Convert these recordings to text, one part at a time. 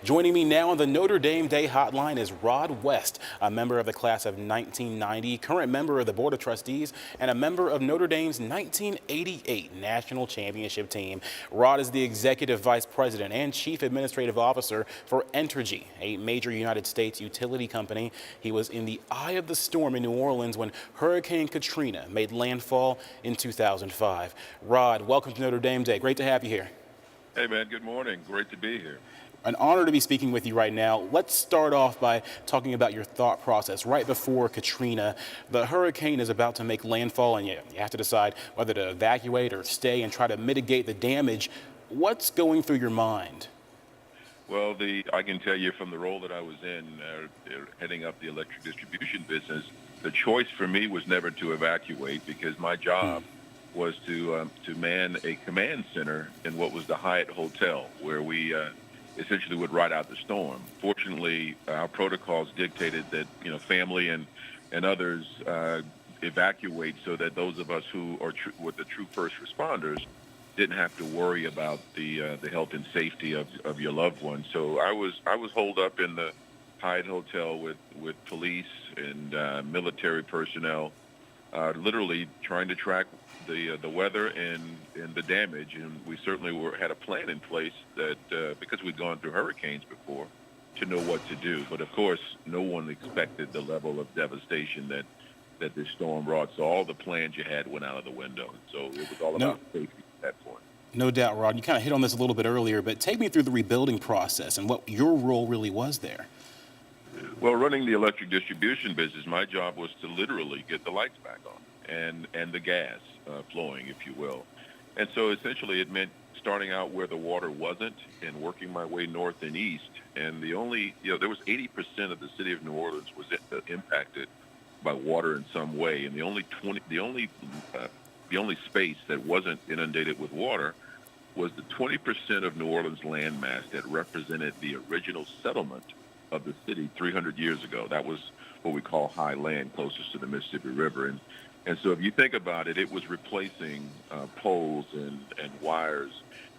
Joining me now on the Notre Dame Day Hotline is Rod West, a member of the class of 1990, current member of the Board of Trustees, and a member of Notre Dame's 1988 National Championship team. Rod is the Executive Vice President and Chief Administrative Officer for Entergy, a major United States utility company. He was in the eye of the storm in New Orleans when Hurricane Katrina made landfall in 2005. Rod, welcome to Notre Dame Day. Great to have you here. Hey, man, good morning. Great to be here. An honor to be speaking with you right now. Let's start off by talking about your thought process right before Katrina. The hurricane is about to make landfall, and you have to decide whether to evacuate or stay and try to mitigate the damage. What's going through your mind? Well, I can tell you from the role that I was in, heading up the electric distribution business, the choice for me was never to evacuate because my job was to man a command center in what was the Hyatt Hotel, where we essentially would ride out the storm. Fortunately, our protocols dictated that family and others evacuate so that those of us who are with the true first responders didn't have to worry about the health and safety of your loved ones. So I was holed up in the Hyatt Hotel with police and military personnel, literally trying to track the weather and the damage, and we certainly had a plan in place that because we'd gone through hurricanes before, to know what to do. But of course, no one expected the level of devastation that this storm brought. So all the plans you had went out of the window. So it was all about safety at that point. No doubt, Rod. You kind of hit on this a little bit earlier, but take me through the rebuilding process and what your role really was there. Well, running the electric distribution business, my job was to literally get the lights back on and the gas flowing, if you will. And so essentially it meant starting out where the water wasn't and working my way north and east. And there was 80% of the city of New Orleans was impacted by water in some way. And the only space that wasn't inundated with water was the 20% of New Orleans landmass that represented the original settlement of the city 300 years ago. That was what we call high land, closest to the Mississippi River. And so if you think about it, it was replacing poles and wires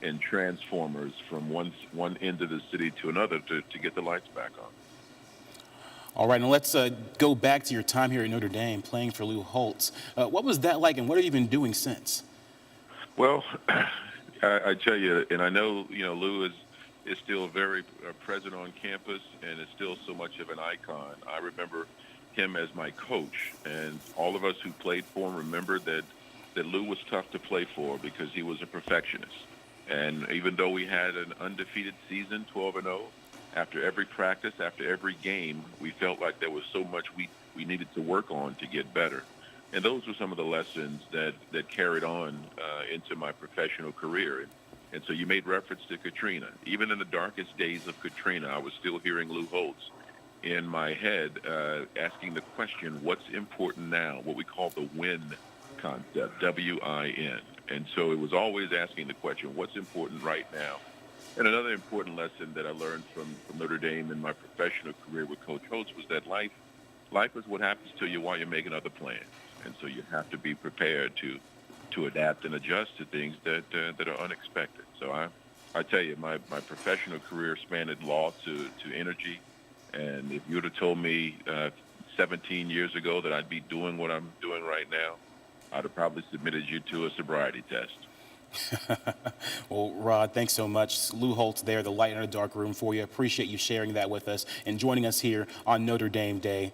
and transformers from one end of the city to another to get the lights back on. All right, now let's go back to your time here at Notre Dame playing for Lou Holtz. What was that like, and what have you been doing since? Well, I tell you, and I know, Lou is still very present on campus and is still so much of an icon. I remember him as my coach, and all of us who played for him remembered that Lou was tough to play for because he was a perfectionist. And even though we had an undefeated season, 12-0, after every practice, after every game, we felt like there was so much we needed to work on to get better. And those were some of the lessons that carried on into my professional career. And so you made reference to Katrina. Even in the darkest days of Katrina, I was still hearing Lou Holtz in my head asking the question, what's important now? What we call the WIN concept, W-I-N. And so it was always asking the question, what's important right now? And another important lesson that I learned from Notre Dame in my professional career with Coach Holtz was that life is what happens to you while you're making other plans. And so you have to be prepared to adapt and adjust to things that are unexpected. So I tell you, my professional career spanned law to energy. And if you would have told me 17 years ago that I'd be doing what I'm doing right now, I'd have probably submitted you to a sobriety test. Well, Rod, thanks so much. Lou Holtz there, the light in a dark room for you. Appreciate you sharing that with us and joining us here on Notre Dame Day.